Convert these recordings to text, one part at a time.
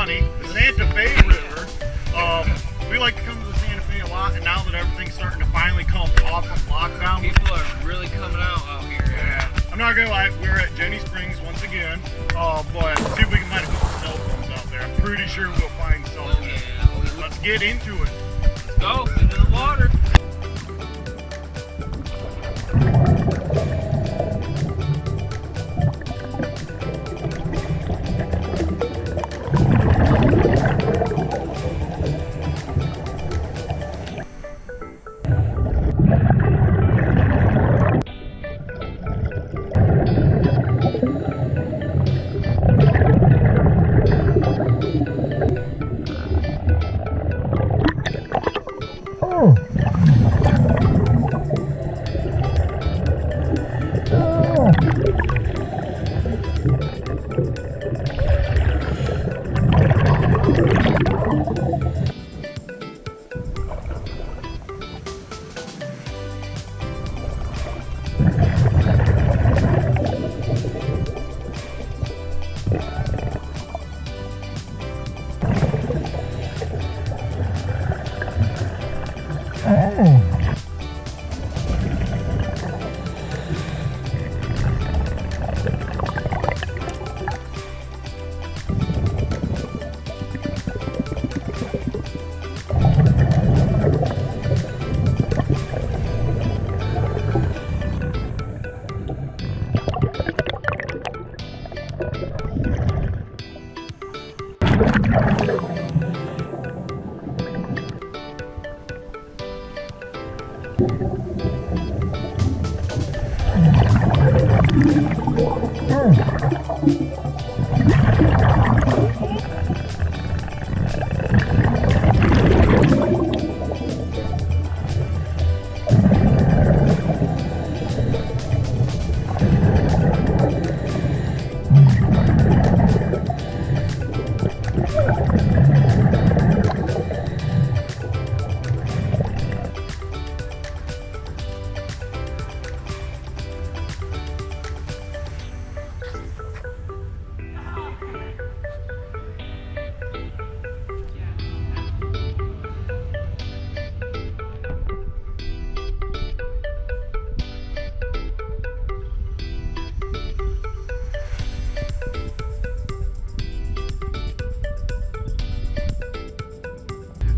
funny. The Santa Fe River. We like to come to the Santa Fe a lot, and now that everything's starting to finally come off of lockdown, people are really coming out here. Yeah. I'm not gonna lie, we're at Jenny Springs once again. But see if we can find a couple cell phones out there. I'm pretty sure we'll find something. Oh yeah. Let's get into it. Let's go into the water.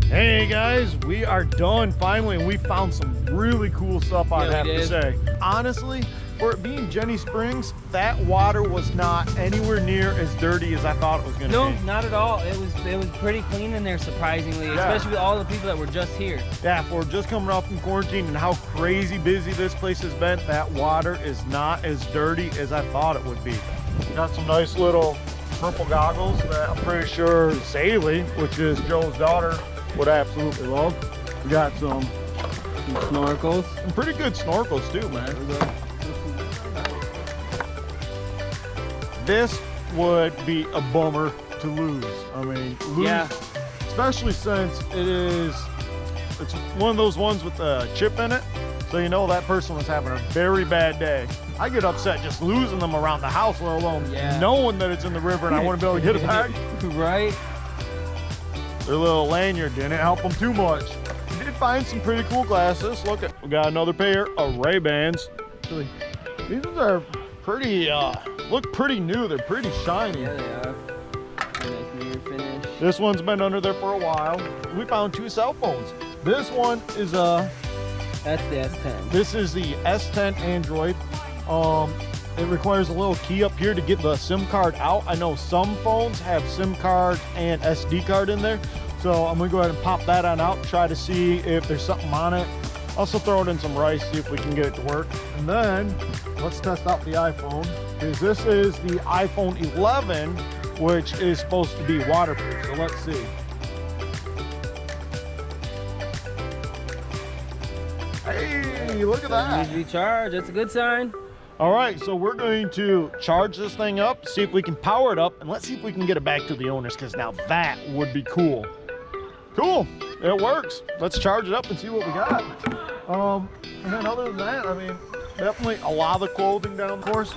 Hey guys, we are done finally, and we found some really cool stuff. I have to say, honestly, for it being Jenny Springs, that water was not anywhere near as dirty as I thought it was going to be. No, not at all. It was pretty clean in there, surprisingly, especially with all the people that were just here. Yeah, for just coming off from quarantine and how crazy busy this place has been, that water is not as dirty as I thought it would be. Got some nice little purple goggles that I'm pretty sure Saley, which is Joe's daughter, would absolutely love. We got some snorkels. Some pretty good snorkels too, man. This would be a bummer to lose. I mean, especially since it's one of those ones with a chip in it. So you know that person was having a very bad day. I get upset just losing them around the house, let alone knowing that it's in the river and I want to be able to get it back. Right. Their little lanyard didn't help them too much. We did find some pretty cool glasses. Look, we got another pair of Ray-Bans. These are pretty, look pretty new. They're pretty shiny. Yeah, they are. Nice mirror finish. This one's been under there for a while. We found two cell phones. This one is that's the S10. This is the S10 Android. It requires a little key up here to get the SIM card out. I know some phones have SIM card and SD card in there. So I'm gonna go ahead and pop that on out, try to see if there's something on it. Also throw it in some rice, see if we can get it to work. And then let's test out the iPhone, because this is the iPhone 11, which is supposed to be waterproof. So let's see. Hey, look at that. Needs to be charged. That's a good sign. All right, so we're going to charge this thing up, see if we can power it up, and let's see if we can get it back to the owners, because now that would be cool. Cool, it works. Let's charge it up and see what we got. And then other than that, I mean, definitely a lot of the clothing down, of course.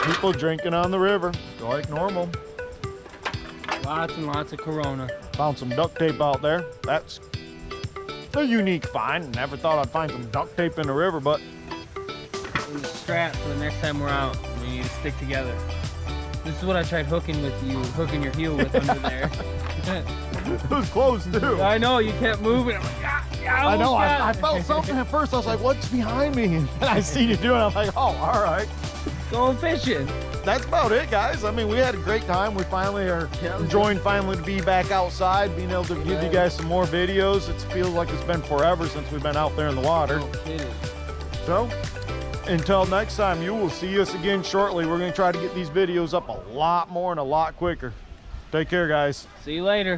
People drinking on the river, like normal. Lots and lots of Corona. Found some duct tape out there. That's a unique find. Never thought I'd find some duct tape in the river, but Strap for the next time we're out. We need to stick together. This is what I tried hooking with you, hooking your heel with under there. it was close too. I know, you kept moving. I'm like, I know, I felt something at first. I was like, what's behind me? And I seen you doing it. I'm like, oh, all right. Going fishing. That's about it, guys. I mean, we had a great time. We finally are enjoying finally to be back outside, being able to give you guys some more videos. It feels like it's been forever since we've been out there in the water. No kidding. So, until next time, you will see us again shortly. We're going to try to get these videos up a lot more and a lot quicker. Take care, guys. See you later.